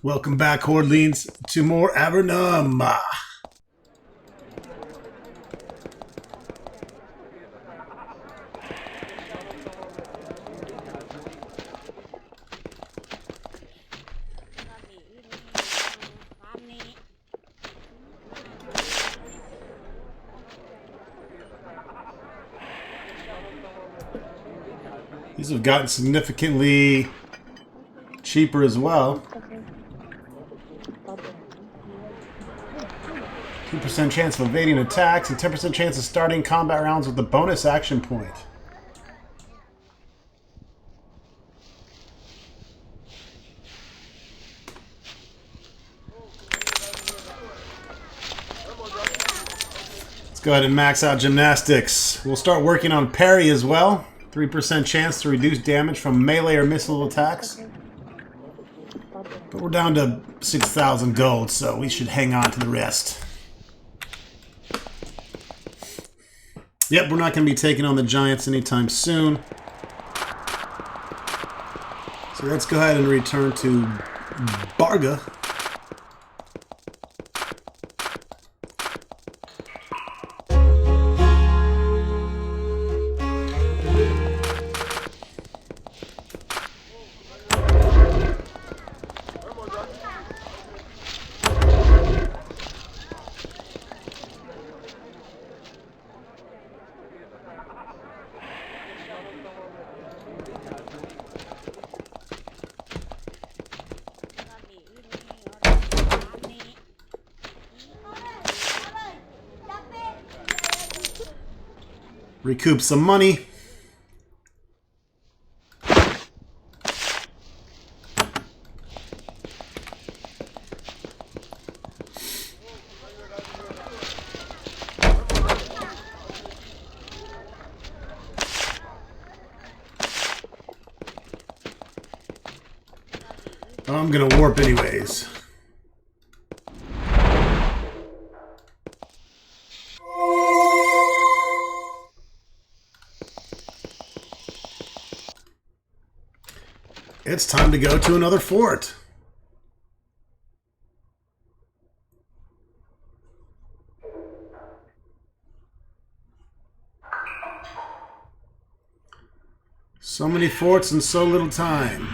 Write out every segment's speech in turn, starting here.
Welcome back, Hordelings, to more Avernum. These have gotten significantly cheaper as well. 2% chance of evading attacks and 10% chance of starting combat rounds with a bonus action point. Let's go ahead and max out gymnastics. We'll start working on parry as well. 3% chance to reduce damage from melee or missile attacks. But we're down to 6,000 gold, so we should hang on to the rest. Yep, we're not going to be taking on the giants anytime soon. So let's go ahead and return to Barga. Recoup some money. I'm gonna warp anyways. It's time to go to another fort. So many forts in so little time.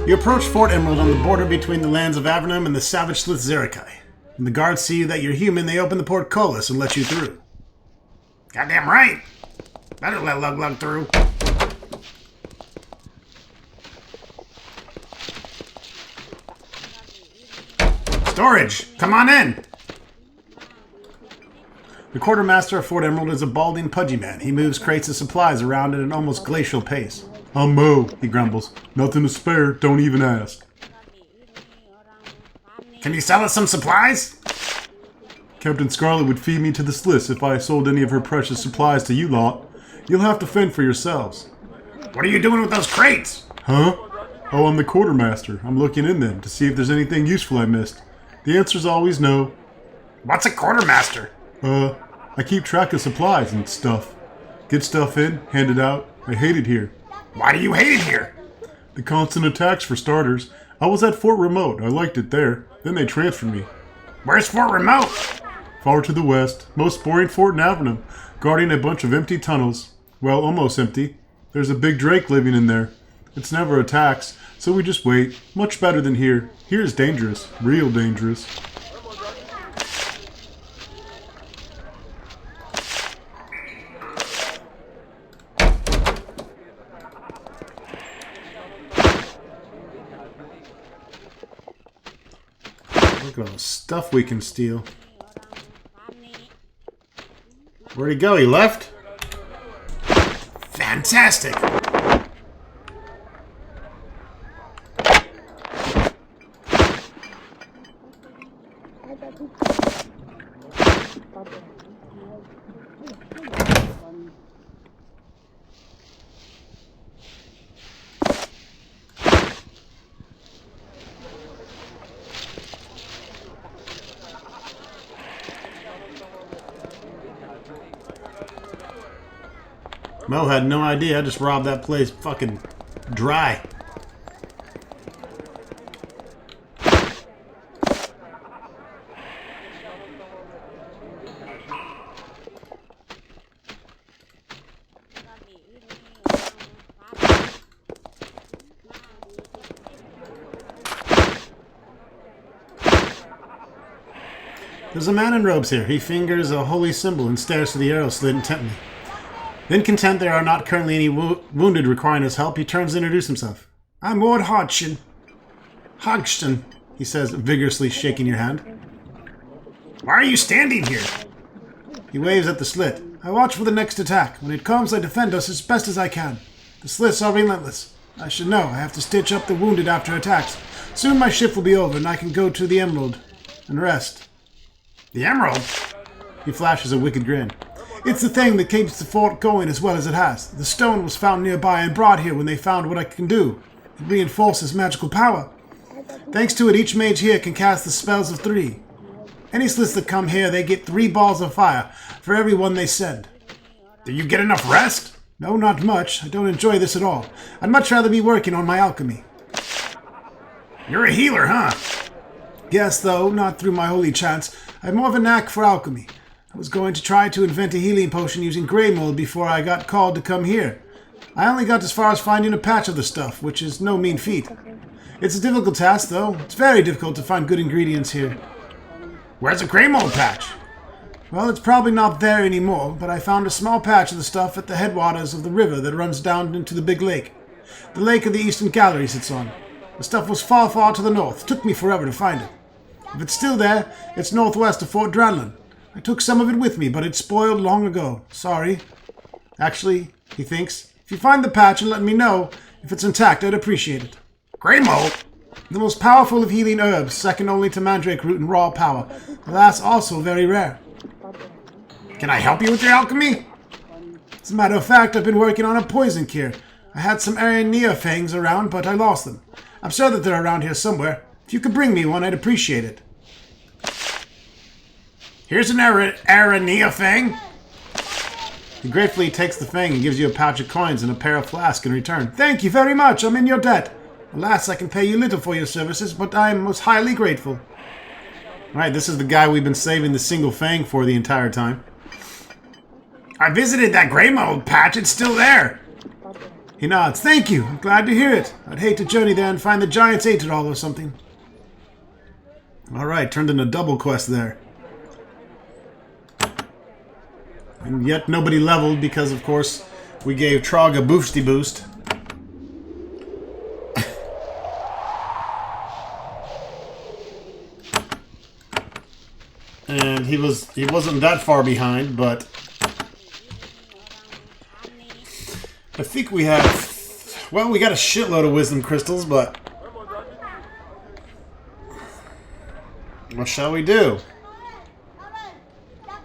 You approach Fort Emerald on the border between the lands of Avernum and the savage Slith Zerikai. When the guards see that you're human, they open the portcullis and let you through. Goddamn right! Better let Lug Lug through. Storage! Come on in! The quartermaster of Fort Emerald is a balding, pudgy man. He moves crates of supplies around at an almost glacial pace. "I'm Mo," he grumbles. "Nothing to spare, don't even ask." "Can you sell us some supplies?" "Captain Scarlet would feed me to the Sliths if I sold any of her precious supplies to you lot. You'll have to fend for yourselves." "What are you doing with those crates?" "Huh? Oh, I'm the quartermaster. I'm looking in them to see if there's anything useful I missed. The answer's always no." "What's a quartermaster?" I keep track of supplies and stuff. Get stuff in, hand it out. I hate it here." "Why do you hate it here?" "The constant attacks, for starters. I was at Fort Remote. I liked it there. Then they transferred me." "Where's Fort Remote?" "Far to the west. Most boring fort in Avernum. Guarding a bunch of empty tunnels. Well, almost empty. There's a big drake living in there. It's never attacks, so we just wait. Much better than here. Here is dangerous. Real dangerous." Look at all the stuff we can steal. Where'd he go? He left? Fantastic! Mo had no idea. I just robbed that place fucking dry. There's a man in robes here. He fingers a holy symbol and stares to the arrow slit intently. Then, content there are not currently any wounded requiring his help, he turns to introduce himself. I'm Lord Hodgson, he says, vigorously shaking your hand. Why are you standing here? He waves at the Slith. I watch for the next attack. When it comes, I defend us as best as I can. The Sliths are relentless. I should know. I have to stitch up the wounded after attacks. Soon my shift will be over and I can go to the Emerald and rest. The Emerald? He flashes a wicked grin. It's the thing that keeps the fort going as well as it has. The stone was found nearby and brought here when they found what I can do. It reinforces magical power. Thanks to it, each mage here can cast the spells of 3. Any Sliths that come here, they get 3 balls of fire for every one they send. Do you get enough rest? No, not much. I don't enjoy this at all. I'd much rather be working on my alchemy. You're a healer, huh? Yes, though, not through my holy chants. I have more of a knack for alchemy. I was going to try to invent a healing potion using grey mold before I got called to come here. I only got as far as finding a patch of the stuff, which is no mean feat. It's a difficult task, though. It's very difficult to find good ingredients here. Where's the grey mold patch? Well, it's probably not there anymore, but I found a small patch of the stuff at the headwaters of the river that runs down into the big lake. The lake of the Eastern Gallery sits on. The stuff was far, far to the north. It took me forever to find it. If it's still there, it's northwest of Fort Dranlin. I took some of it with me, but it's spoiled long ago. Sorry. Actually, he thinks, if you find the patch and let me know if it's intact, I'd appreciate it. Grey mold? The most powerful of healing herbs, second only to mandrake root in raw power. Alas, also very rare. Can I help you with your alchemy? As a matter of fact, I've been working on a poison cure. I had some Aranea fangs around, but I lost them. I'm sure that they're around here somewhere. If you could bring me one, I'd appreciate it. Here's an Aranea fang. He gratefully takes the fang and gives you a pouch of coins and a pair of flasks in return. Thank you very much. I'm in your debt. Alas, I can pay you little for your services, but I am most highly grateful. Alright, this is the guy we've been saving the single fang for the entire time. I visited that grey mold patch. It's still there. He nods. Thank you. I'm glad to hear it. I'd hate to journey there and find the giants ate it all or something. Alright, turned into a double quest there. And yet nobody leveled because, of course, we gave Trog a boosty boost. And he wasn't that far behind, but I think we have, well, we got a shitload of wisdom crystals, but what shall we do?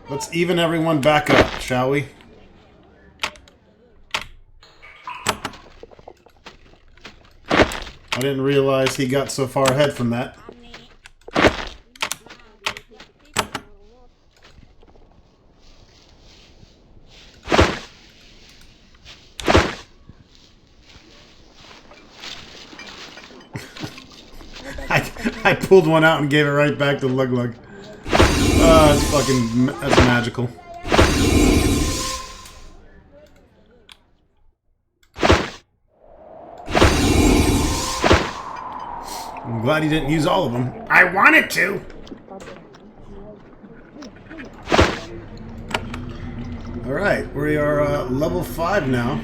Let's even everyone back up, shall we? I didn't realize he got so far ahead from that. I pulled one out and gave it right back to Lug Lug. That's magical. I'm glad he didn't use all of them. I wanted to. Alright, we are level 5 now.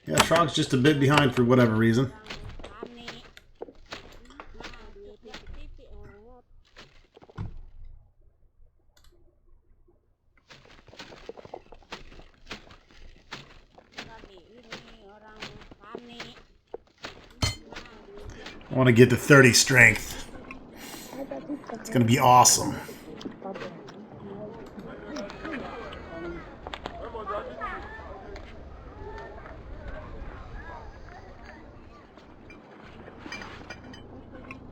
Yeah, Trog's just a bit behind for whatever reason. want to get to 30 strength. It's going to be awesome.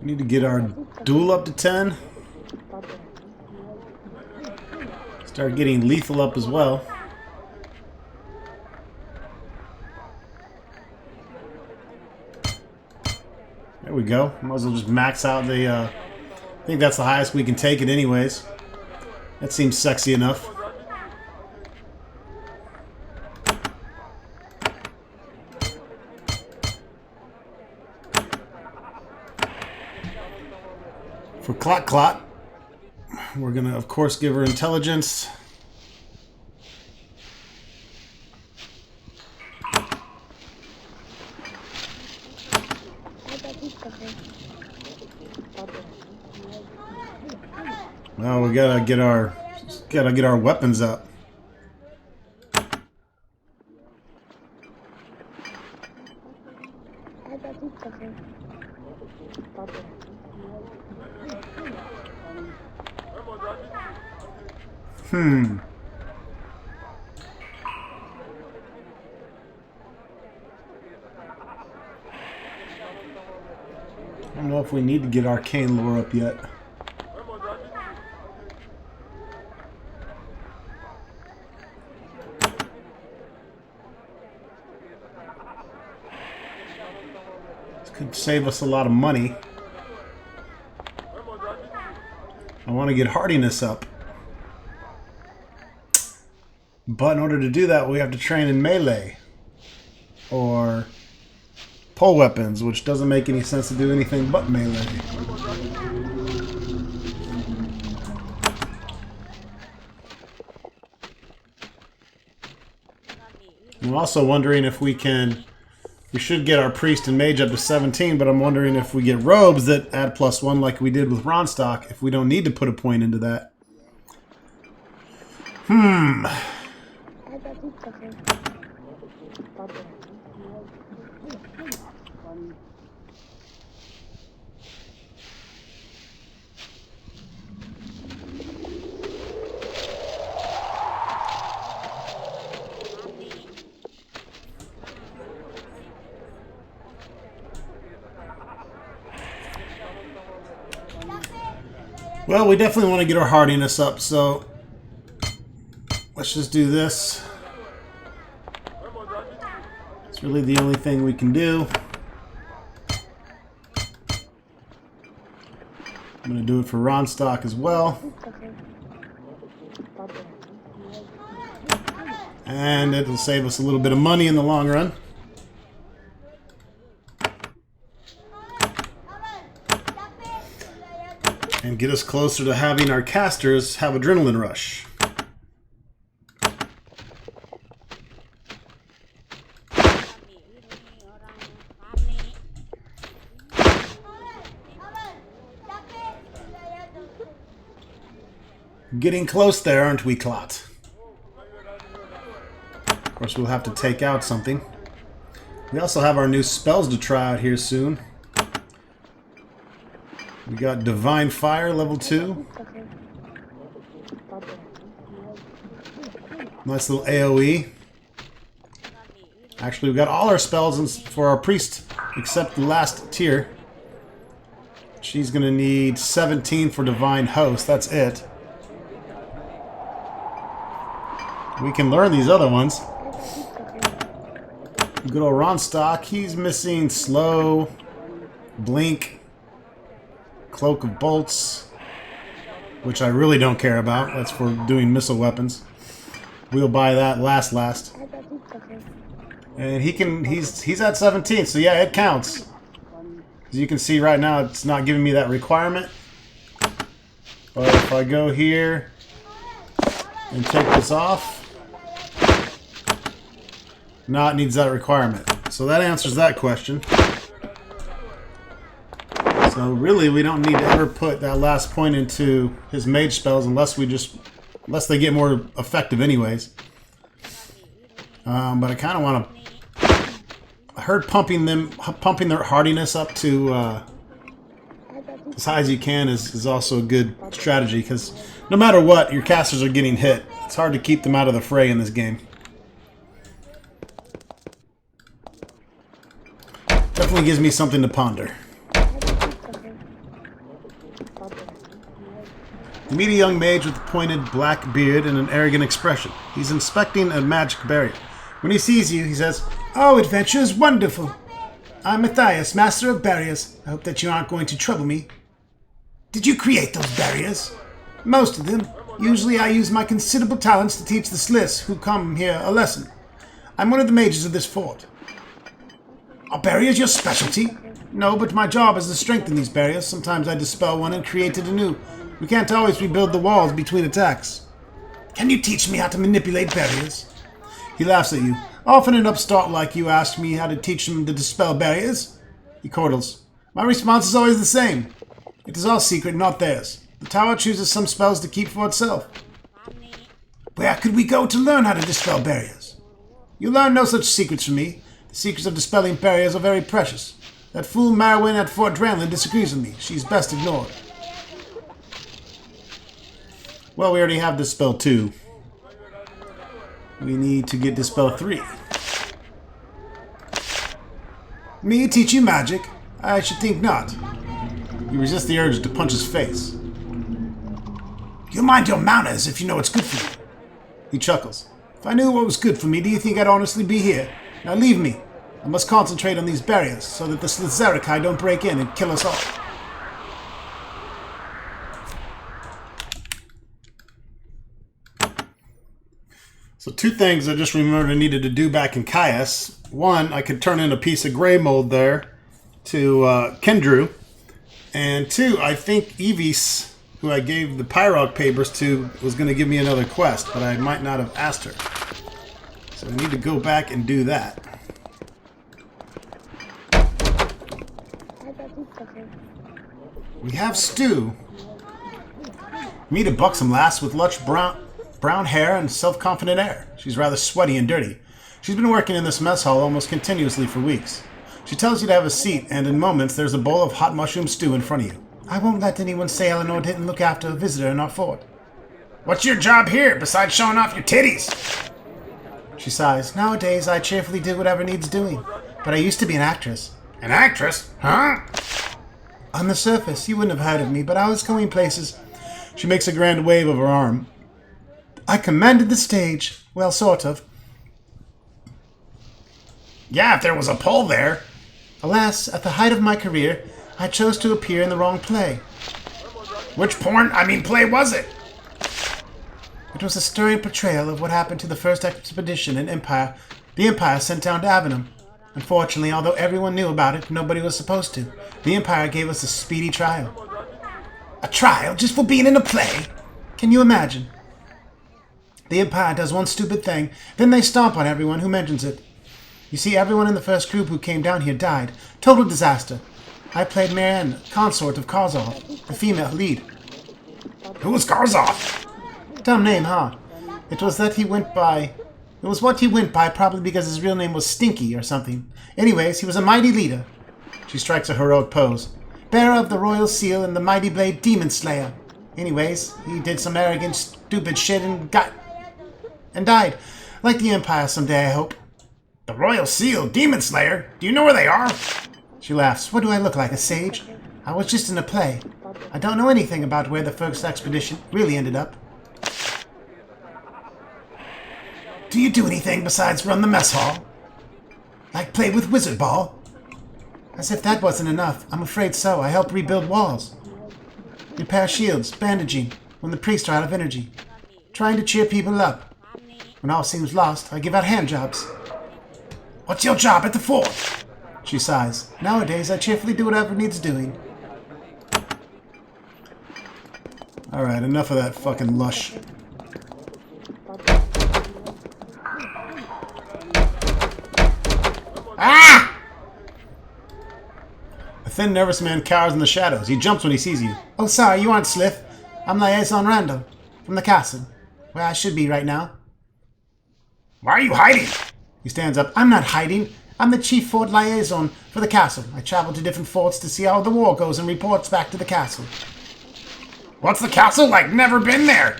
We need to get our duel up to 10. Start getting lethal up as well. There we go. Might as well just max out the... I think that's the highest we can take it anyways. That seems sexy enough. For Clot Clot, we're going to, of course, give her intelligence. Well, we gotta get our weapons up. I don't know if we need to get arcane lore up yet. This could save us a lot of money. I want to get hardiness up. But in order to do that, we have to train in melee. Or pole weapons, which doesn't make any sense to do anything but melee. I'm also wondering if we can... We should get our priest and mage up to 17, but I'm wondering if we get robes that add +1 like we did with Ronstock, if we don't need to put a point into that. Well, we definitely want to get our hardiness up, so let's just do this. It's really the only thing we can do. I'm going to do it for Ronstock as well. And it'll save us a little bit of money in the long run. And get us closer to having our casters have adrenaline rush. Getting close there, aren't we, Clot? Of course, we'll have to take out something. We also have our new spells to try out here soon. We got Divine Fire, level 2. Nice little AoE. Actually, we got all our spells for our priest, except the last tier. She's going to need 17 for Divine Host. That's it. We can learn these other ones. Good old Ronstock, he's missing Slow, Blink, Cloak of Bolts, which I really don't care about. That's for doing missile weapons. We'll buy that last. And he's at 17, so yeah, it counts. As you can see right now, it's not giving me that requirement. But if I go here and take this off, now it needs that requirement. So that answers that question. So really, we don't need to ever put that last point into his mage spells unless they get more effective anyways. But I kind of want to... I heard pumping their hardiness up to as high as you can is also a good strategy, because no matter what, your casters are getting hit. It's hard to keep them out of the fray in this game. Definitely gives me something to ponder. You meet a young mage with a pointed black beard and an arrogant expression. He's inspecting a magic barrier. When he sees you, he says, "Oh, adventure is wonderful. I'm Matthias, master of barriers. I hope that you aren't going to trouble me. Did you create those barriers?" "Most of them. Usually I use my considerable talents to teach the Sliths who come here a lesson. I'm one of the mages of this fort." "Are barriers your specialty?" "No, but my job is to strengthen these barriers. Sometimes I dispel one and create it anew. We can't always rebuild the walls between attacks." "Can you teach me how to manipulate barriers?" He laughs at you. "Often an upstart like you asks me how to teach them to dispel barriers." He chortles. "My response is always the same. It is our secret, not theirs. The tower chooses some spells to keep for itself." "Where could we go to learn how to dispel barriers?" "You learn no such secrets from me. The secrets of dispelling barriers are very precious. That fool Marwyn at Fort Dranlin disagrees with me. She's best ignored." Well, we already have Dispel 2. We need to get Dispel 3. "Me teach you magic? I should think not." You resist the urge to punch his face. "You mind your manners if you know what's good for you." He chuckles. "If I knew what was good for me, do you think I'd honestly be here? Now leave me. I must concentrate on these barriers so that the Slithzerikai don't break in and kill us all." So 2 things I just remembered I needed to do back in Caius. 1, I could turn in a piece of gray mold there to Kendrew. And 2, I think Evis, who I gave the Pyrock papers to, was going to give me another quest, but I might not have asked her. So I need to go back and do that. We have Stu. Meet a buxom lass with lush brown hair and self-confident air. She's rather sweaty and dirty. She's been working in this mess hall almost continuously for weeks. She tells you to have a seat, and in moments there's a bowl of hot mushroom stew in front of you. "I won't let anyone say Eleanor didn't look after a visitor in our fort." "What's your job here, besides showing off your titties?" She sighs. "Nowadays I cheerfully do whatever needs doing, but I used to be an actress." "An actress? Huh?" "On the surface, you wouldn't have heard of me, but I was going places." She makes a grand wave of her arm. "I commanded the stage. Well, sort of." "Yeah, if there was a pole there." "Alas, at the height of my career, I chose to appear in the wrong play." "Which play was it?" "It was a stirring portrayal of what happened to the first expedition the Empire sent down to Avernum. Unfortunately, although everyone knew about it, nobody was supposed to. The Empire gave us a speedy trial." "A trial just for being in a play?" "Can you imagine? The Empire does one stupid thing, then they stomp on everyone who mentions it. You see, everyone in the first group who came down here died. Total disaster. I played Marianne, consort of Karzov, the female lead." "Who was Karzov?" "Dumb name, huh? It was what he went by, probably because his real name was Stinky or something. Anyways, he was a mighty leader." She strikes a heroic pose. "Bearer of the royal seal and the mighty blade Demon Slayer. Anyways, he did some arrogant, stupid shit and died. Like the Empire someday, I hope." "The royal seal, Demon Slayer? Do you know where they are?" She laughs. "What do I look like, a sage? I was just in a play. I don't know anything about where the first expedition really ended up." "Do you do anything besides run the mess hall? Like play with wizard ball?" As if that wasn't enough. I'm afraid so. I help rebuild walls. Repair shields, bandaging, when the priests are out of energy. Trying to cheer people up. When all seems lost, I give out hand jobs." "What's your job at the fort?" She sighs. "Nowadays, I cheerfully do whatever needs doing." Alright, enough of that fucking lush. Ah! A thin, nervous man cowers in the shadows. He jumps when he sees you. "Oh, sorry, you aren't Slith. I'm Liaison Randall, from the castle, where I should be right now." "Why are you hiding?" He stands up. "I'm not hiding. I'm the chief fort liaison for the castle. I travel to different forts to see how the war goes and reports back to the castle. What's the castle like? Never been there.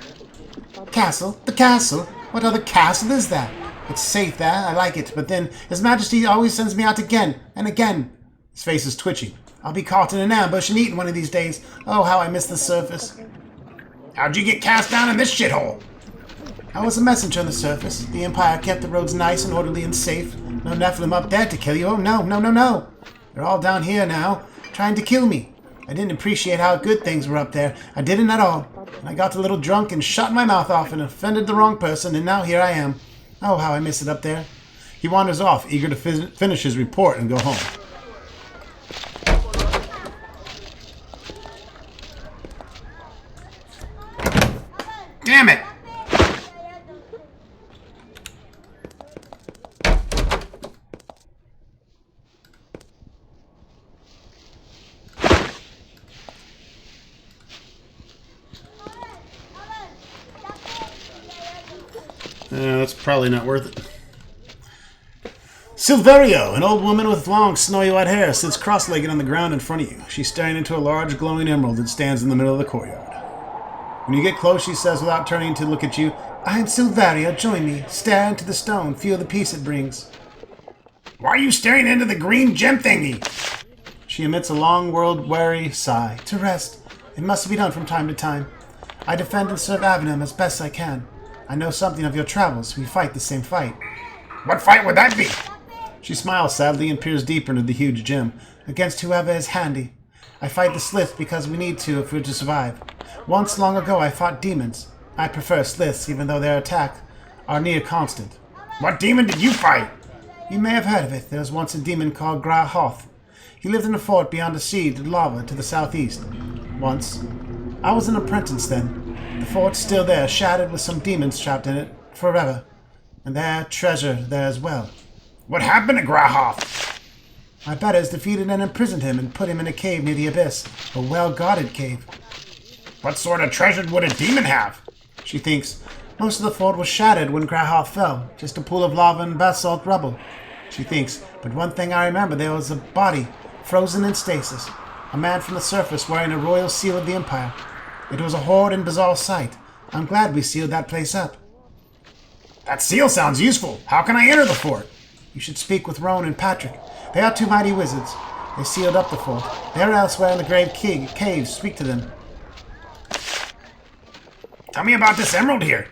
Castle? The castle? What other castle is that? It's safe there, I like it, but then His Majesty always sends me out again and again. His face is twitching. I'll be caught in an ambush and eaten one of these days. Oh, how I miss the surface. How'd you get cast down in this shithole? I was a messenger on the surface. The Empire kept the roads nice and orderly and safe. No Nephilim up there to kill you. Oh, no, no, no, no. They're all down here now, trying to kill me. I didn't appreciate how good things were up there. I didn't at all. And I got a little drunk and shot my mouth off and offended the wrong person, and now here I am. Oh, how I miss it up there. He wanders off, eager to finish his report and go home. Damn it! That's probably not worth it. Silverio, an old woman with long, snowy white hair, sits cross-legged on the ground in front of you. She's staring into a large, glowing emerald that stands in the middle of the courtyard. When you get close, she says without turning to look at you, I am Silverio, join me. Stare into the stone, feel the peace it brings. Why are you staring into the green gem thingy? She emits a long, world-weary sigh. To rest. It must be done from time to time. I defend and serve Avernum as best I can. I know something of your travels. We fight the same fight. What fight would that be? She smiles sadly and peers deeper into the huge gem. Against whoever is handy. I fight the Slith because we need to if we're to survive. Once long ago I fought demons. I prefer Sliths even though their attack are near constant. What demon did you fight? You may have heard of it. There was once a demon called Grahoth. He lived in a fort beyond a sea of lava to the southeast. Once. I was an apprentice then. The fort's still there, shattered with some demons trapped in it, forever. And their treasure there as well. What happened to Grahoth? My betters defeated and imprisoned him and put him in a cave near the abyss. A well-guarded cave. What sort of treasure would a demon have? She thinks. Most of the fort was shattered when Grahoth fell. Just a pool of lava and basalt rubble. She thinks. But one thing I remember, there was a body, frozen in stasis. A man from the surface wearing a royal seal of the Empire. It was a horrid and bizarre sight. I'm glad we sealed that place up. That seal sounds useful. How can I enter the fort? You should speak with Roan and Patrick. They are two mighty wizards. They sealed up the fort. They are elsewhere in the grave caves. Speak to them. Tell me about this emerald here.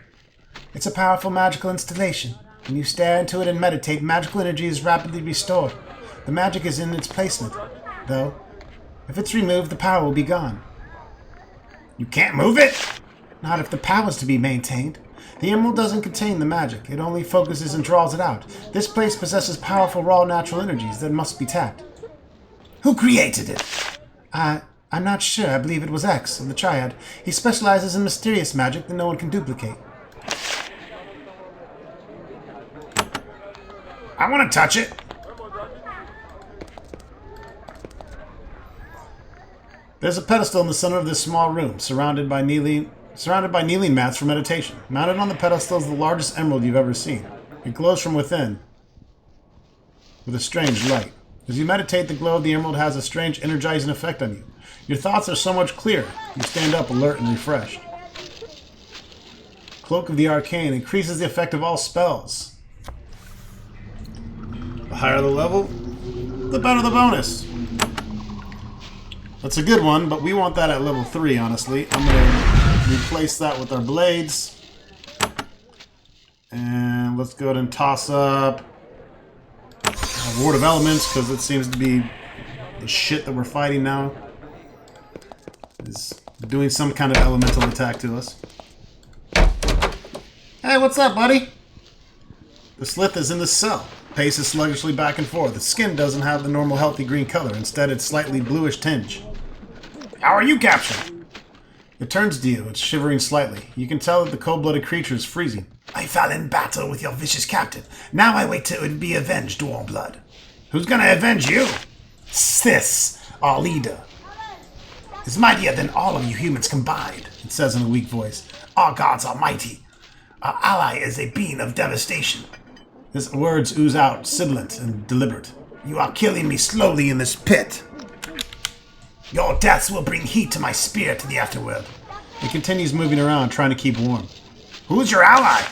It's a powerful magical installation. When you stare into it and meditate, magical energy is rapidly restored. The magic is in its placement, though. If it's removed, the power will be gone. You can't move it? Not if the power's to be maintained. The emerald doesn't contain the magic. It only focuses and draws it out. This place possesses powerful raw natural energies that must be tapped. Who created it? I'm not sure. I believe it was X of the Triad. He specializes in mysterious magic that no one can duplicate. I want to touch it. There's a pedestal in the center of this small room, surrounded by kneeling mats for meditation. Mounted on the pedestal is the largest emerald you've ever seen. It glows from within with a strange light. As you meditate, the glow of the emerald has a strange energizing effect on you. Your thoughts are so much clearer. You stand up alert and refreshed. Cloak of the Arcane increases the effect of all spells. The higher the level, the better the bonus. That's a good one, but we want that at level 3, honestly. I'm going to replace that with our blades. And let's go ahead and toss up Ward of Elements, because it seems to be the shit that we're fighting now. Is doing some kind of elemental attack to us. Hey, what's up, buddy? The Slith is in the cell. Paces sluggishly back and forth. Its skin doesn't have the normal healthy green color. Instead, it's slightly bluish tinge. How are you captured? It turns to you. It's shivering slightly. You can tell that the cold-blooded creature is freezing. I fell in battle with your vicious captain. Now I wait till it be avenged, Warmblood. Who's gonna avenge you? Slith, our leader, is mightier than all of you humans combined, it says in a weak voice. Our gods are mighty. Our ally is a being of devastation. His words ooze out, sibilant and deliberate. You are killing me slowly in this pit. Your deaths will bring heat to my spirit in the afterworld. He continues moving around, trying to keep warm. Who's your ally?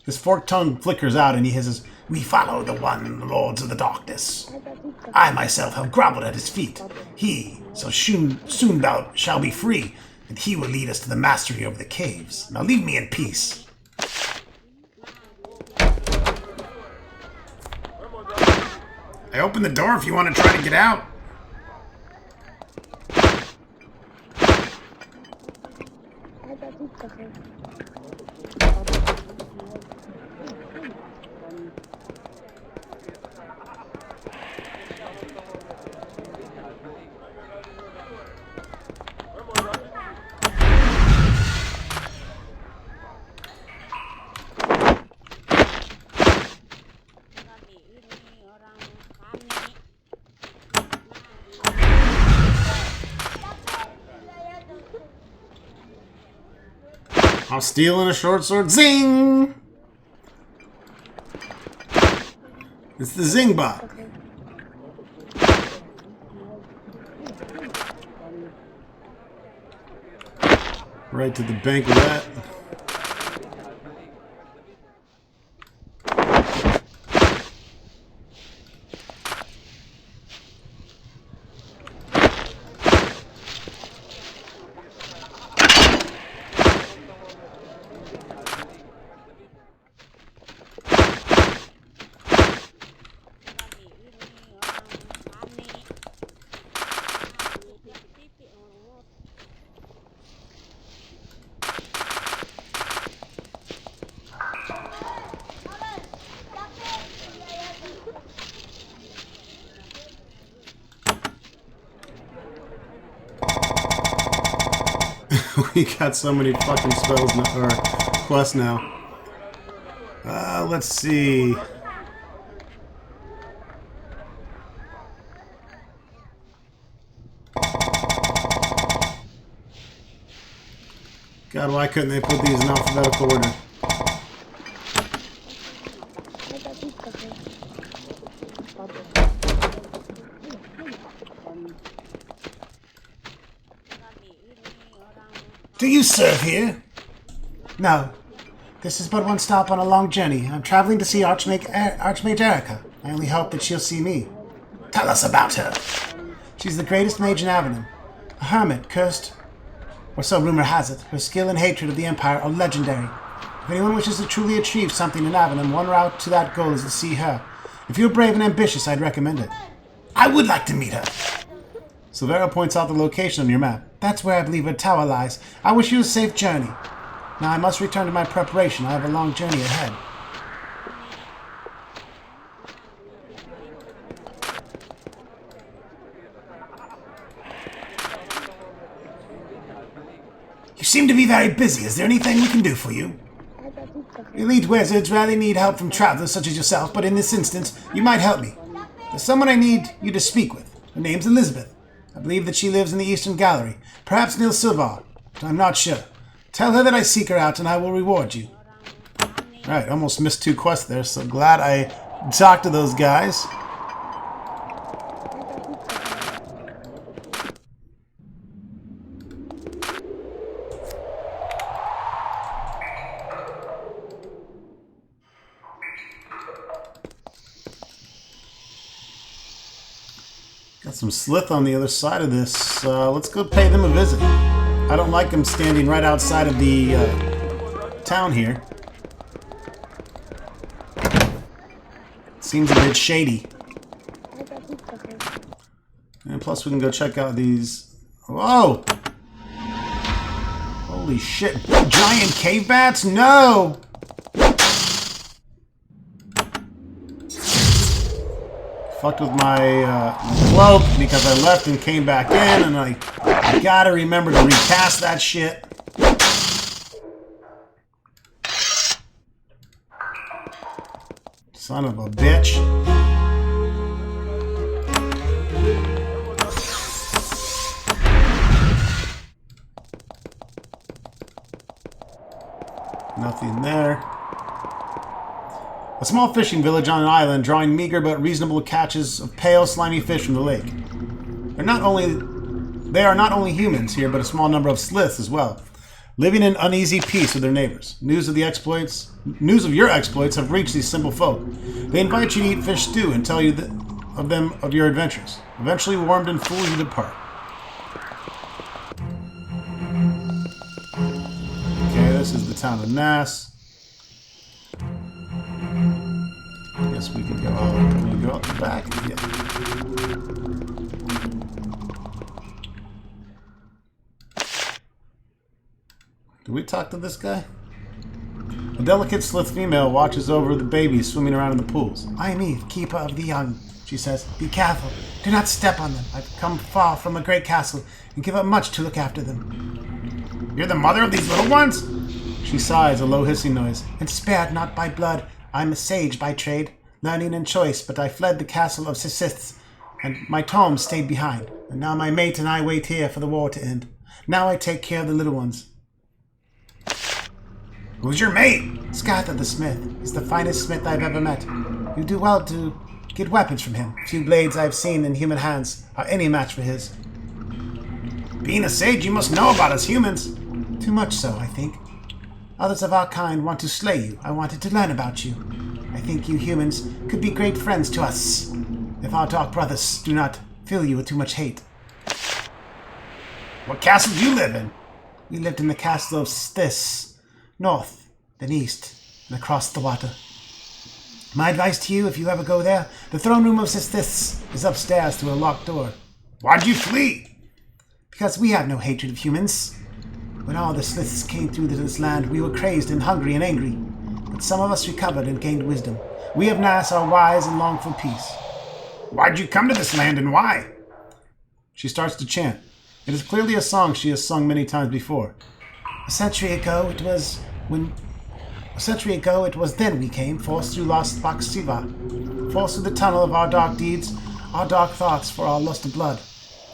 His forked tongue flickers out and he hisses, We follow the one Lords of the Darkness. I myself have groveled at his feet. He, so soon shall be free, and he will lead us to the mastery over the caves. Now leave me in peace. I opened the door if you want to try to get out. I'm stealing a short sword. Zing! It's the Zing bot. Right to the bank with that. We got so many fucking spells now, or quests now. Let's see. God, why couldn't they put these in alphabetical order? Do you serve here? No. This is but one stop on a long journey. I'm traveling to see Archmage Erica. I only hope that she'll see me. Tell us about her. She's the greatest mage in Avernum. A hermit, cursed, or so rumor has it. Her skill and hatred of the Empire are legendary. If anyone wishes to truly achieve something in Avernum, one route to that goal is to see her. If you're brave and ambitious, I'd recommend it. I would like to meet her. Silvera points out the location on your map. That's where I believe her tower lies. I wish you a safe journey. Now I must return to my preparation. I have a long journey ahead. You seem to be very busy. Is there anything we can do for you? Elite wizards rarely need help from travelers such as yourself, but in this instance, you might help me. There's someone I need you to speak with. Her name's Elizabeth. I believe that she lives in the Eastern Gallery, perhaps near Silvar, but I'm not sure. Tell her that I seek her out and I will reward you. Alright, almost missed 2 quests there, so glad I talked to those guys. Got some Slith on the other side of this. Let's go pay them a visit. I don't like them standing right outside of the town here. Seems a bit shady. And plus we can go check out these... Whoa! Holy shit. Giant cave bats? No! Fucked with my cloak because I left and came back in, and I gotta remember to recast that shit. Son of a bitch. Nothing there. A small fishing village on an island drawing meager but reasonable catches of pale, slimy fish from the lake. They are not only humans here, but a small number of Sliths as well, living in uneasy peace with their neighbors. News of your exploits have reached these simple folk. They invite you to eat fish stew and tell you of your adventures. Eventually warmed and full, you depart. Okay, this is the town of Nass. I guess we can go out. Can we go out the back? Yeah. Do we talk to this guy? A delicate Slith female watches over the babies swimming around in the pools. I am Eve, keeper of the young, she says. Be careful. Do not step on them. I've come far from a great castle and give up much to look after them. You're the mother of these little ones? She sighs, a low hissing noise. And spared not by blood. I am a sage by trade, learning and choice, but I fled the castle of Slith, and my Tom stayed behind. And now my mate and I wait here for the war to end. Now I take care of the little ones. Who's your mate? Scatter the smith. He's the finest smith I've ever met. You do well to get weapons from him. Few blades I've seen in human hands are any match for his. Being a sage, you must know about us humans. Too much so, I think. Others of our kind want to slay you. I wanted to learn about you. I think you humans could be great friends to us, if our dark brothers do not fill you with too much hate. What castle do you live in? We lived in the castle of Slith, north, then east, and across the water. My advice to you, if you ever go there, the throne room of Slith is upstairs through a locked door. Why'd you flee? Because we have no hatred of humans. When all the Sliths came through this land, we were crazed and hungry and angry. But some of us recovered and gained wisdom. We of Nass are wise and long for peace. Why'd you come to this land and why? She starts to chant. It is clearly a song she has sung many times before. A century ago it was then we came, forced through lost Baksiva, forced through the tunnel of our dark deeds, our dark thoughts for our lust of blood.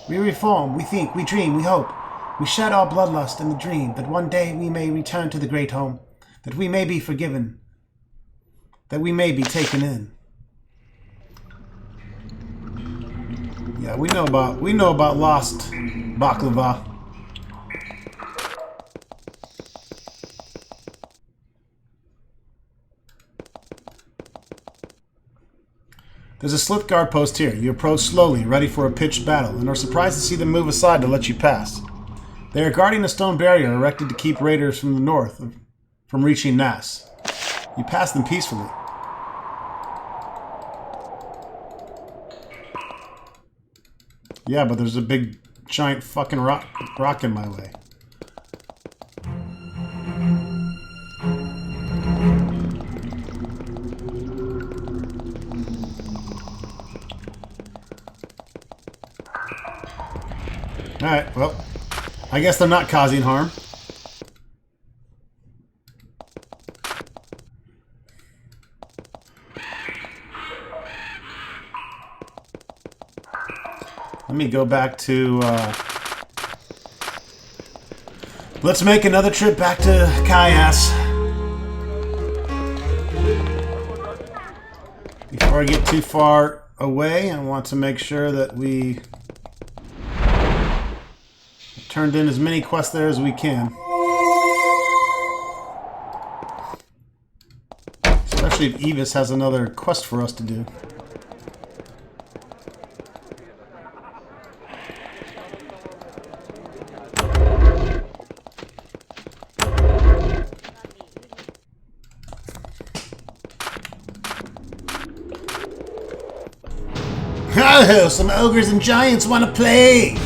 We reform, we think, we dream, we hope. We shed our bloodlust in the dream that one day we may return to the great home, that we may be forgiven, that we may be taken in. Yeah, we know about lost baklava. There's a Slith guard post here. You approach slowly, ready for a pitched battle, and are surprised to see them move aside to let you pass. They are guarding a stone barrier erected to keep raiders from the north from reaching Nass. You pass them peacefully. Yeah, but there's a big, giant fucking rock in my way. Alright, well, I guess they're not causing harm. Let me go back to, let's make another trip back to Kayas. Before I get too far away, I want to make sure that we turned in as many quests there as we can. Especially if Evis has another quest for us to do. Oh, some ogres and giants want to play!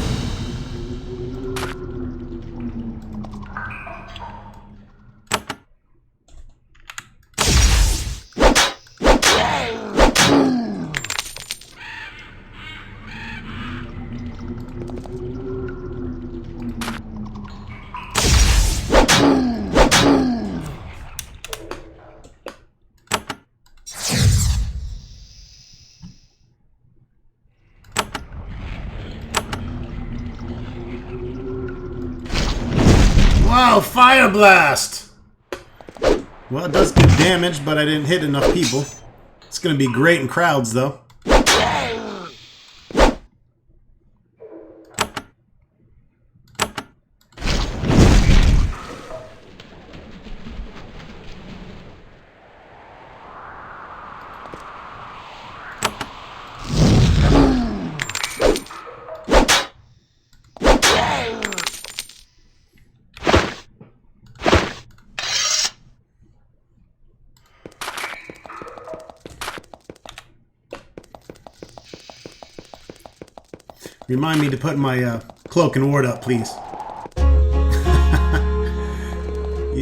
Wow, fire blast! Well, it does good damage, but I didn't hit enough people. It's going to be great in crowds, though. Remind me to put my cloak and ward up, please. You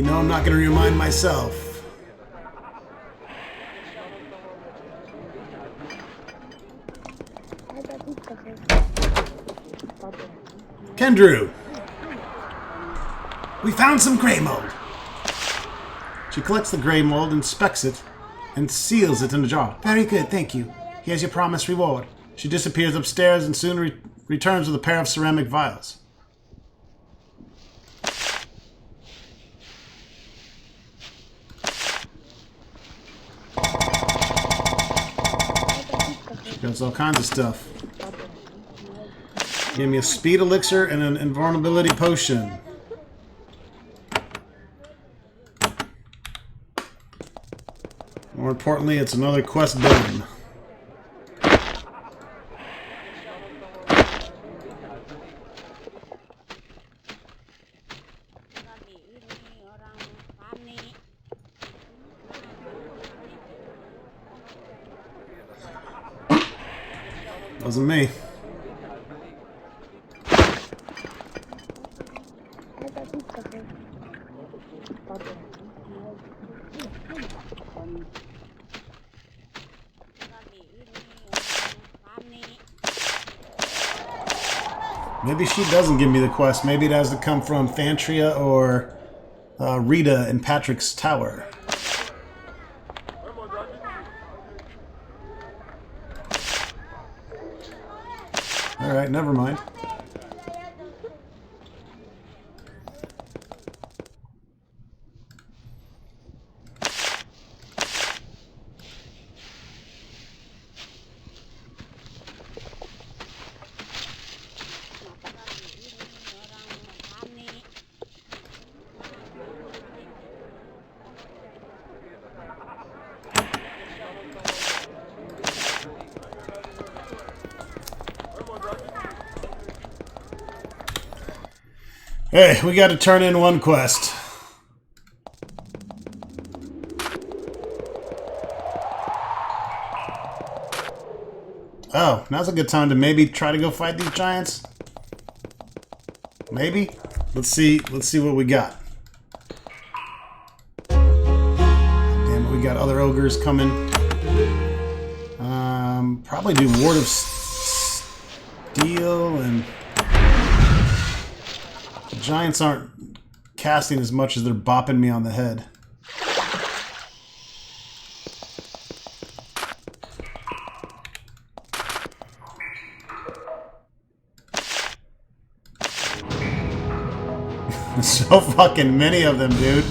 know I'm not going to remind myself. Kendrew! We found some gray mold. She collects the gray mold, inspects it, and seals it in a jar. Very good, thank you. Here's your promised reward. She disappears upstairs and soon returns with a pair of ceramic vials. She does all kinds of stuff. Gave me a speed elixir and an invulnerability potion. More importantly, it's another quest done. Wasn't me. Maybe she doesn't give me the quest. Maybe it has to come from Thantria or Rita in Patrick's tower. Alright, never mind. Hey, we got to turn in one quest. Oh, now's a good time to maybe try to go fight these giants. Maybe. Let's see what we got. Damn it, we got other ogres coming. Probably do Ward of Steel and the giants aren't casting as much as they're bopping me on the head. There's so fucking many of them, dude.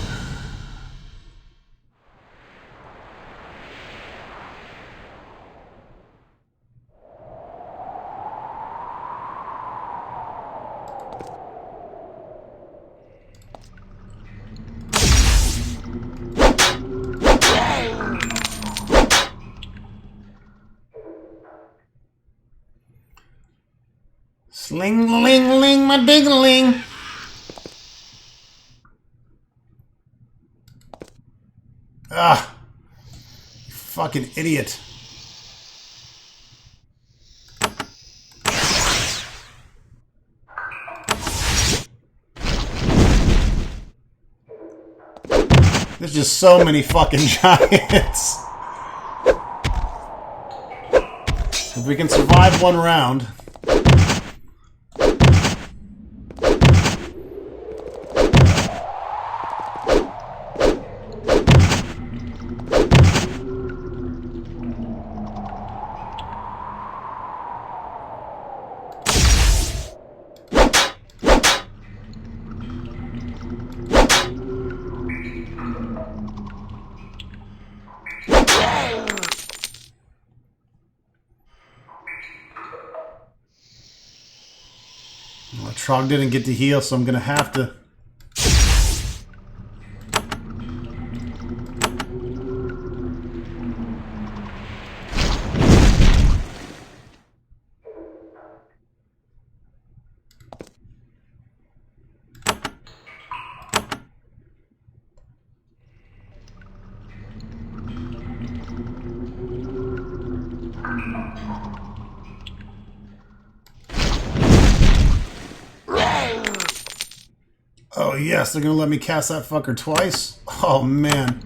Sling-ling-ling, my ding-a-ling. Ah, you fucking idiot. There's just so many fucking giants. If we can survive one round. Trog didn't get to heal, so I'm gonna have to. Oh yes, they're gonna let me cast that fucker twice? Oh man.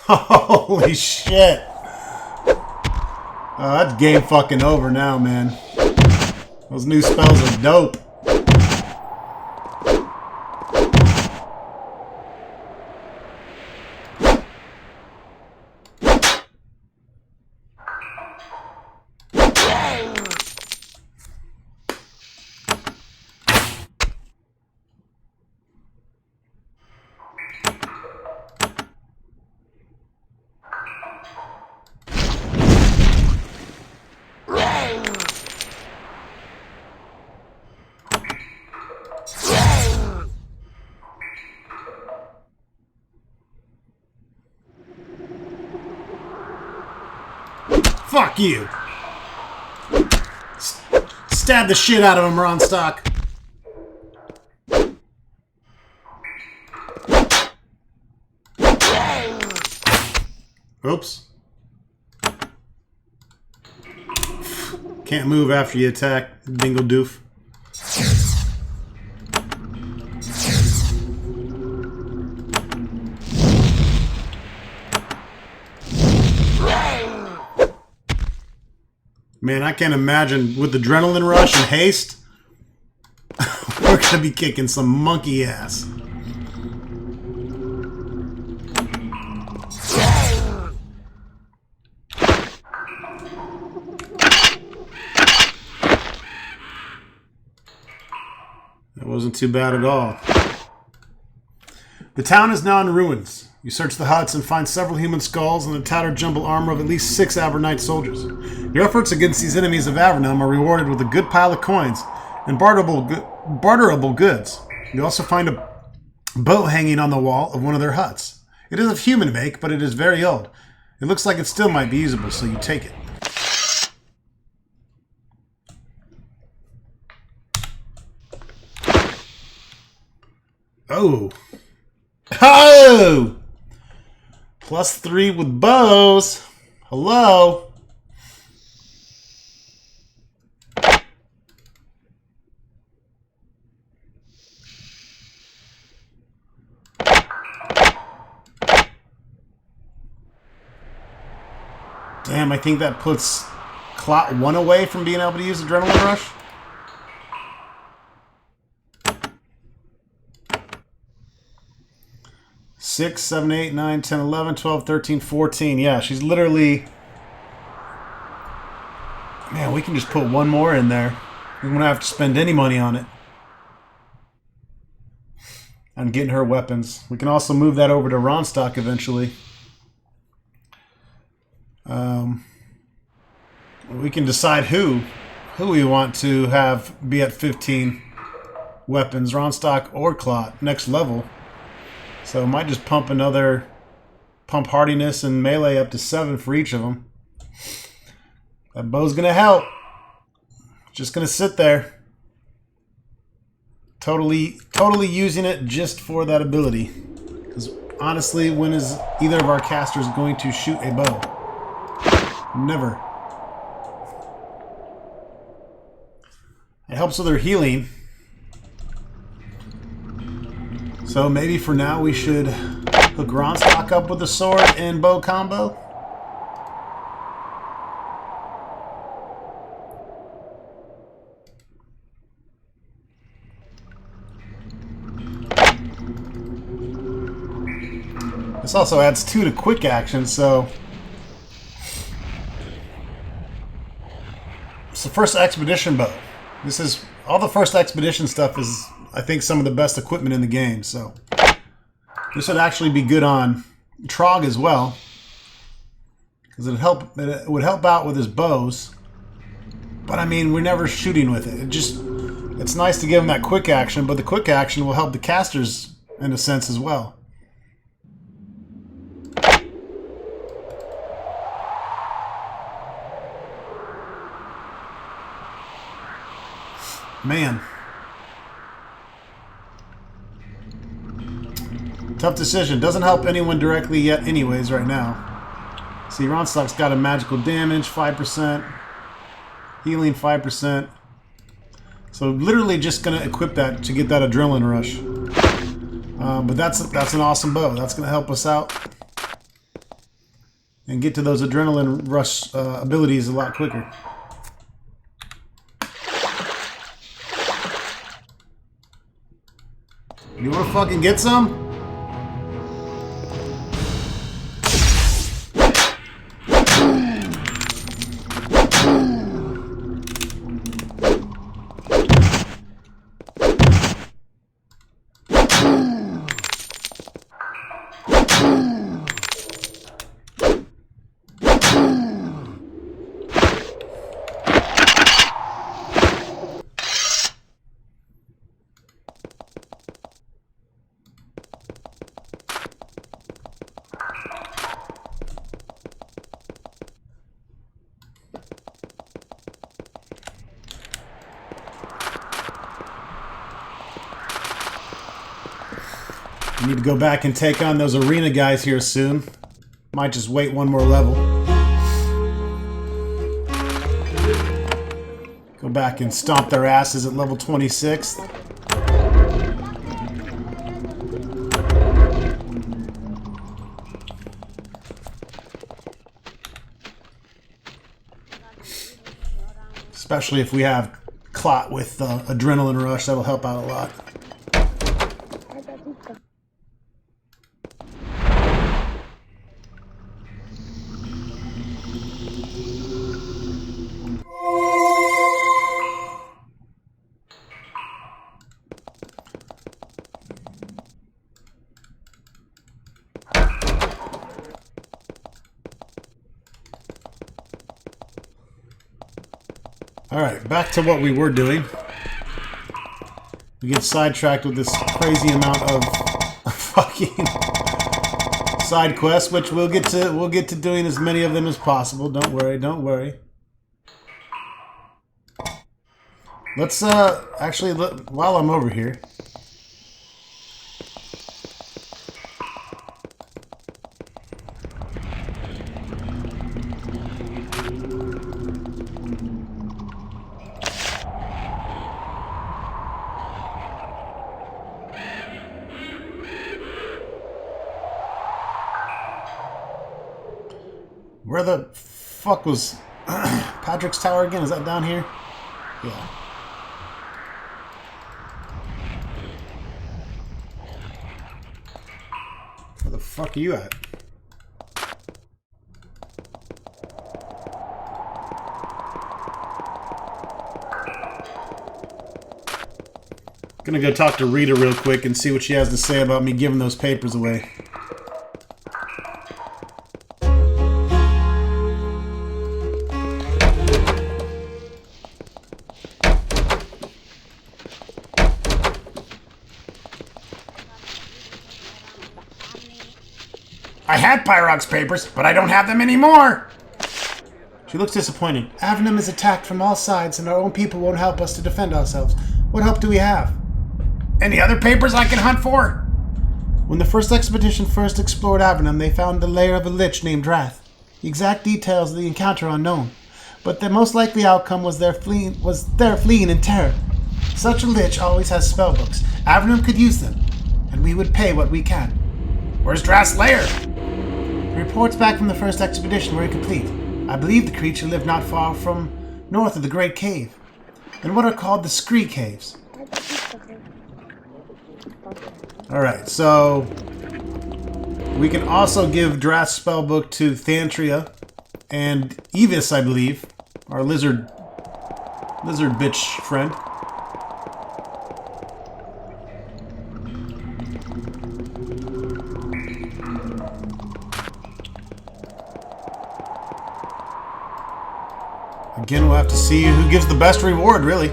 Holy shit. Oh, that's game fucking over now, man. Those new spells are dope. Fuck you! Stab the shit out of him, Ronstock. Oops. Can't move after you attack, dingle doof. Man, I can't imagine with adrenaline rush and haste, we're gonna be kicking some monkey ass. That wasn't too bad at all. The town is now in ruins. You search the huts and find several human skulls and the tattered jumble armor of at least 6 Avernite soldiers. Your efforts against these enemies of Avernum are rewarded with a good pile of coins and barterable goods. You also find a bow hanging on the wall of one of their huts. It is of human make, but it is very old. It looks like it still might be usable, so you take it. Oh! Oh! +3 with bows. Hello? Damn, I think that puts Clot 1 away from being able to use Adrenaline Rush. Six, 7, 8, 9, 10, 11, 12, 13, 14. Yeah, she's literally... Man, we can just put one more in there. We won't have to spend any money on it. On getting her weapons. We can also move that over to Ronstock eventually. We can decide who we want to have be at 15 weapons, Ronstock or Clot, next level. So I might just pump hardiness and melee up to 7 for each of them. That bow's gonna help. Just gonna sit there. Totally using it just for that ability. Because honestly, when is either of our casters going to shoot a bow? Never. It helps with their healing. So maybe for now we should hook Ronstock up with the sword and bow combo. This also adds 2 to quick action, so it's the first expedition bow. This is all the first expedition stuff is, I think, some of the best equipment in the game, so this would actually be good on Trog as well. Because it would help out with his bows. But I mean, we're never shooting with it. It's nice to give him that quick action, but the quick action will help the casters in a sense as well. Man. Tough decision. Doesn't help anyone directly yet anyways right now. See, Ronstock's got a magical damage, 5%. Healing, 5%. So literally just going to equip that to get that adrenaline rush. But that's an awesome bow. That's going to help us out. And get to those adrenaline rush abilities a lot quicker. You want to fucking get some? I need to go back and take on those arena guys here soon. Might just wait one more level. Go back and stomp their asses at level 26. Especially if we have Clot with Adrenaline Rush, that'll help out a lot. Alright, back to what we were doing. We get sidetracked with this crazy amount of fucking side quests, which we'll get to doing as many of them as possible. Don't worry, don't worry. Let's actually look while I'm over here. Where the fuck was Patrick's Tower again? Is that down here? Yeah. Where the fuck are you at? Gonna go talk to Rita real quick and see what she has to say about me giving those papers away. I had Pyrox's papers, but I don't have them anymore. She looks disappointed. Avernum is attacked from all sides, and our own people won't help us to defend ourselves. What help do we have? Any other papers I can hunt for? When the first expedition first explored Avernum, they found the lair of a lich named Wrath. The exact details of the encounter are unknown, but the most likely outcome was their fleeing in terror. Such a lich always has spellbooks. Avernum could use them, and we would pay what we can. Where's Drath's lair? The reports back from the first expedition were incomplete. I believe the creature lived not far from north of the Great Cave, in what are called the Scree Caves. Alright, so we can also give Drath's spellbook to Thantria and Evis, I believe, our lizard bitch friend. Again, we'll have to see who gives the best reward, really.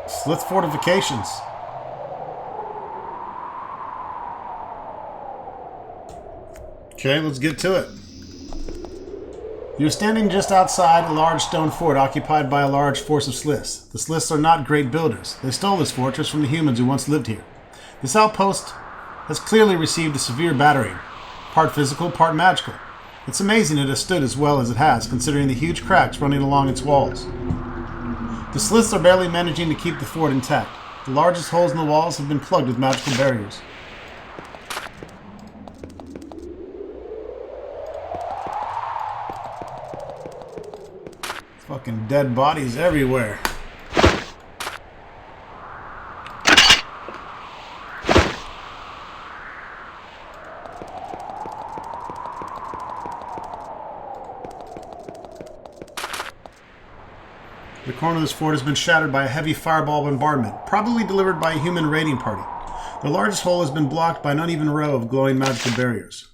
Slith Fortifications. Okay, let's get to it. You're standing just outside a large stone fort occupied by a large force of Sliths. The Sliths are not great builders. They stole this fortress from the humans who once lived here. This outpost has clearly received a severe battering, part physical, part magical. It's amazing it has stood as well as it has, considering the huge cracks running along its walls. The Sliths are barely managing to keep the fort intact. The largest holes in the walls have been plugged with magical barriers. Fucking dead bodies everywhere. The corner of this fort has been shattered by a heavy fireball bombardment, probably delivered by a human raiding party. The largest hole has been blocked by an uneven row of glowing magical barriers.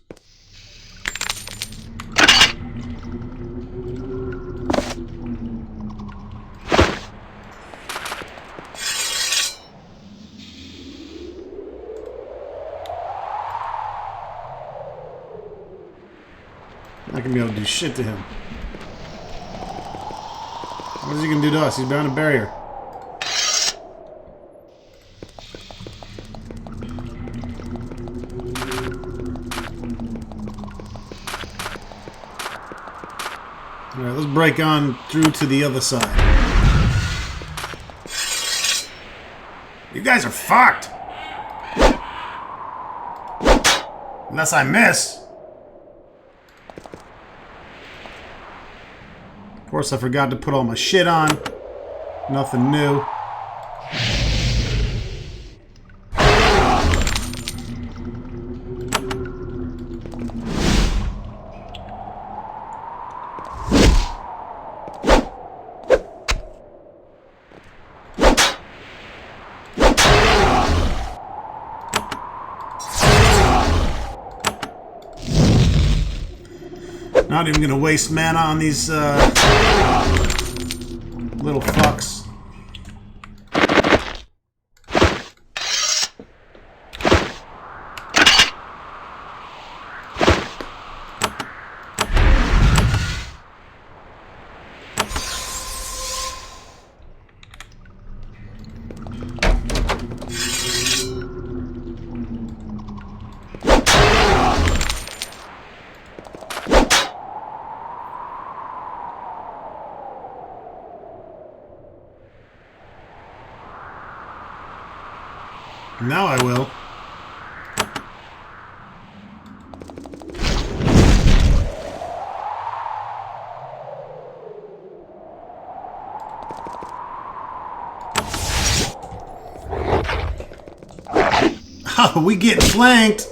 Not gonna be able to do shit to him. What is he gonna do to us? He's behind a barrier. Alright, let's break on through to the other side. You guys are fucked! Unless I miss. Of course, I forgot to put all my shit on. Nothing new. Not even gonna waste mana on these little fucks. Now I will. Oh, we get flanked.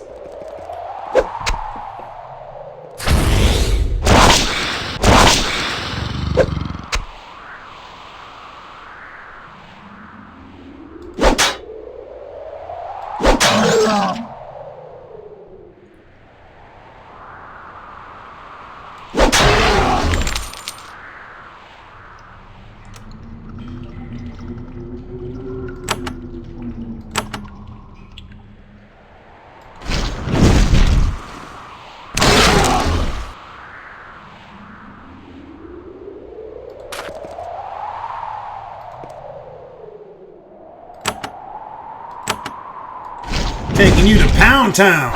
Taking you to Pound Town!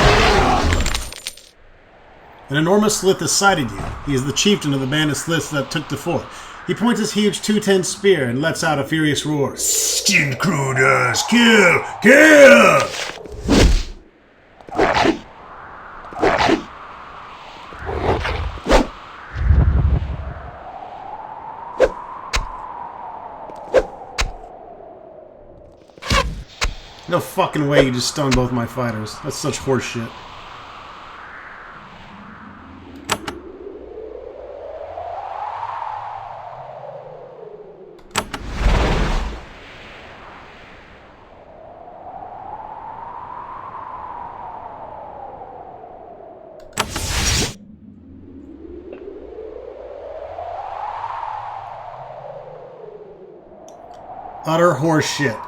An enormous Slith has sighted you. He is the chieftain of the band of Sliths that took the fort. He points his huge 210 spear and lets out a furious roar. Skin crudas! Kill! Kill! No fucking way you just stunned both my fighters. That's such horseshit. Utter horseshit.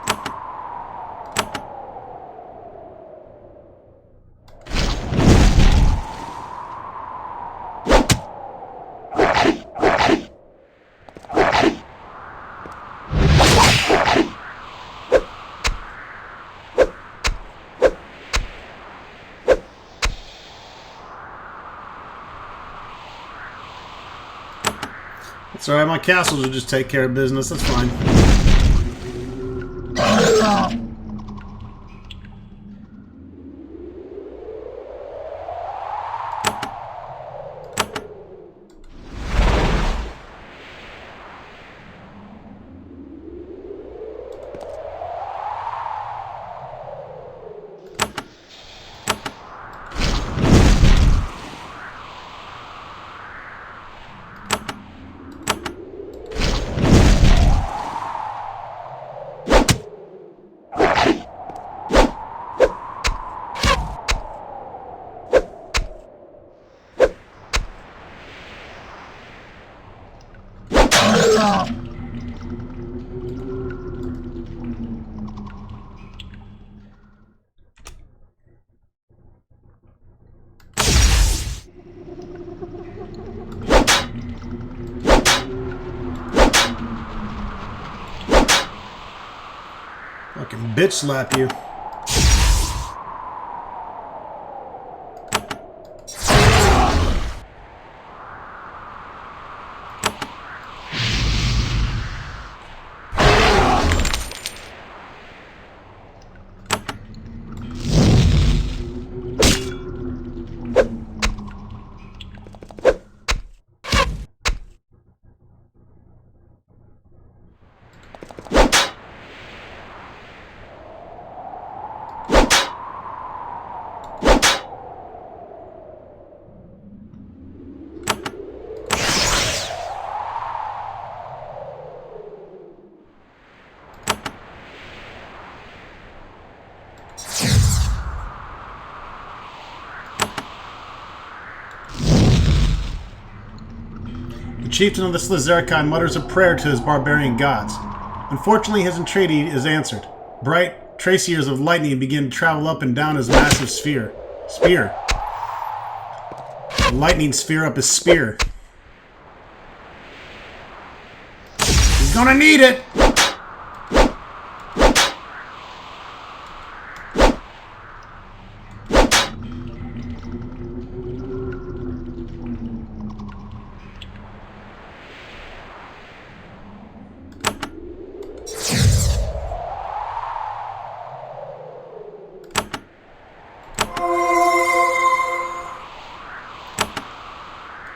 It's alright, my castles will just take care of business, that's fine. Fucking bitch slap you. The chieftain of the Slith mutters a prayer to his barbarian gods. Unfortunately, his entreaty is answered. Bright traceers of lightning begin to travel up and down his massive spear. A lightning sphere up his spear. He's gonna need it!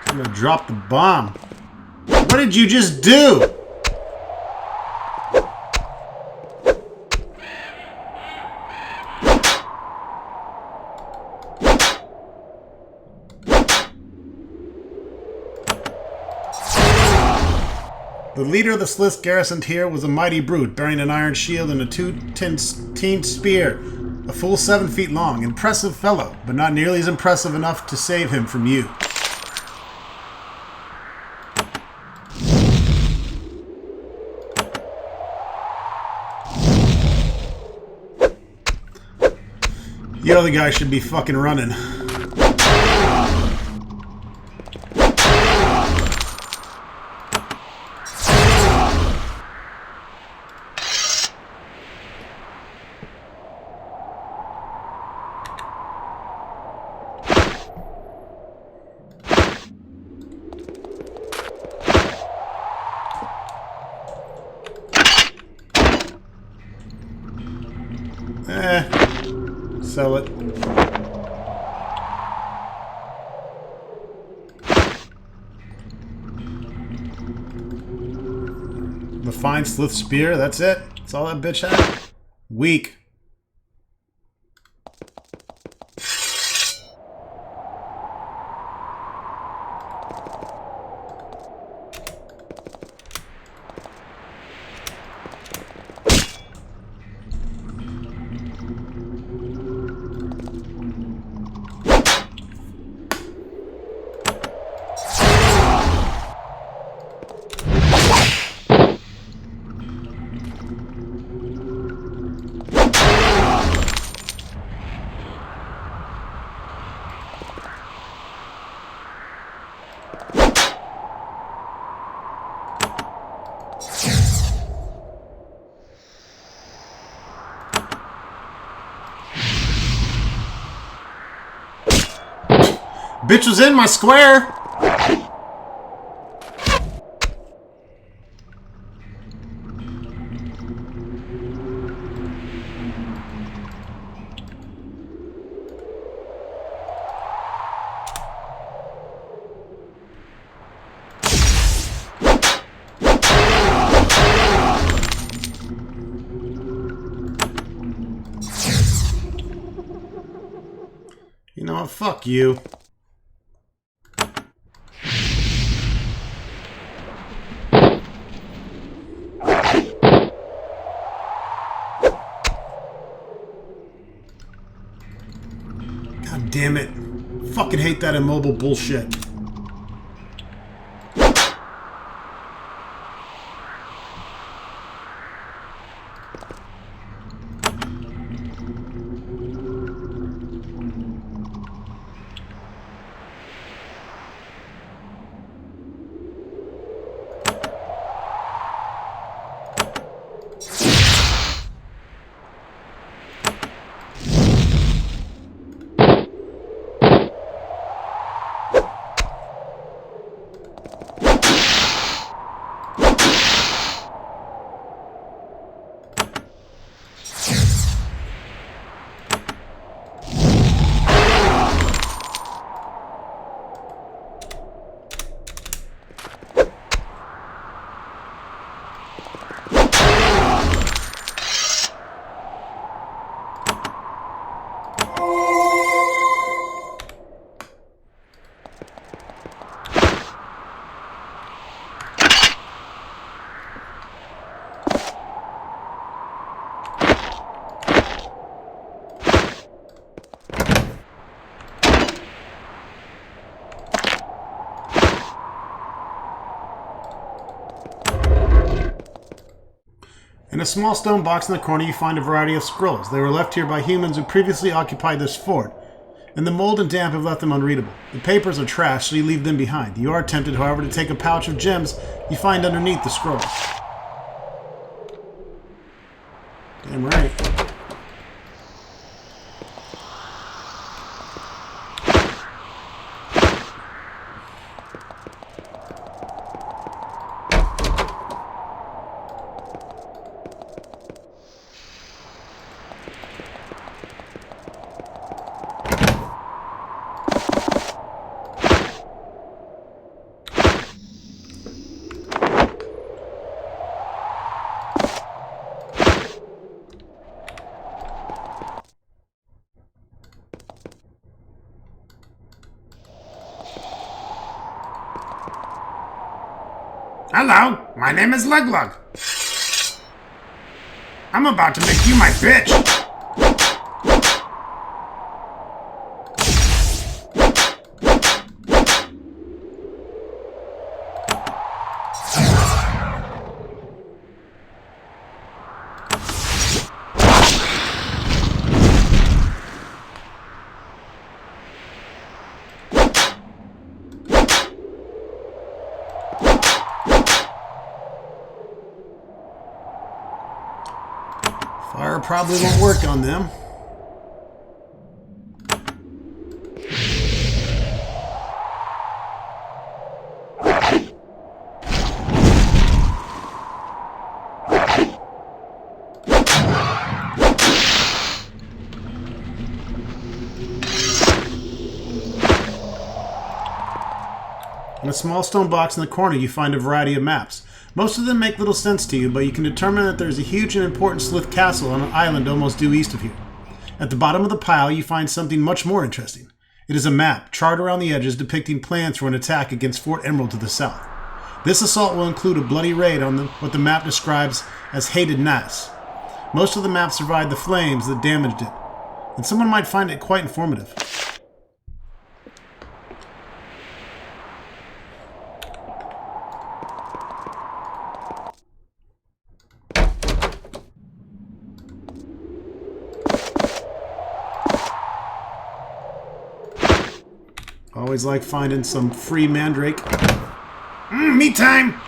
I'm gonna drop the bomb. What did you just do? The leader of the Slith garrisoned here was a mighty brute, bearing an iron shield and a two-tin spear, a full 7 feet long. Impressive fellow, but not nearly as impressive enough to save him from you. The other guy should be fucking running. Sell it. The fine Slith spear, that's it? That's all that bitch had? Weak. Bitch was in my square! You know what? Fuck you. God damn it. Fucking hate that immobile bullshit. In a small stone box in the corner, you find a variety of scrolls. They were left here by humans who previously occupied this fort, and the mold and damp have left them unreadable. The papers are trash, so you leave them behind. You are tempted, however, to take a pouch of gems you find underneath the scrolls. Damn right. Hello, my name is Luglug. I'm about to make you my bitch. Fire probably won't work on them. In a small stone box in the corner, you find a variety of maps. Most of them make little sense to you, but you can determine that there is a huge and important Slith castle on an island almost due east of here. At the bottom of the pile, you find something much more interesting. It is a map, charred around the edges, depicting plans for an attack against Fort Emerald to the south. This assault will include a bloody raid on what the map describes as Hated Nass. Most of the map survived the flames that damaged it, and someone might find it quite informative. Always like finding some free mandrake. Me time.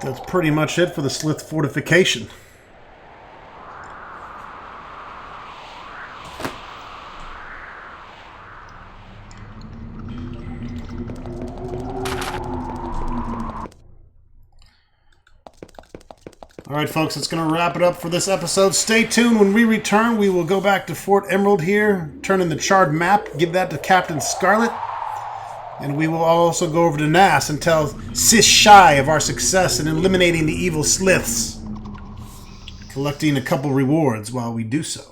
That's pretty much it for the Slith fortification. Alright folks, that's going to wrap it up for this episode. Stay tuned. When we return, we will go back to Fort Emerald here, turn in the charred map, give that to Captain Scarlet, and we will also go over to Nass and tell Sis Shy of our success in eliminating the evil Sliths, collecting a couple rewards while we do so.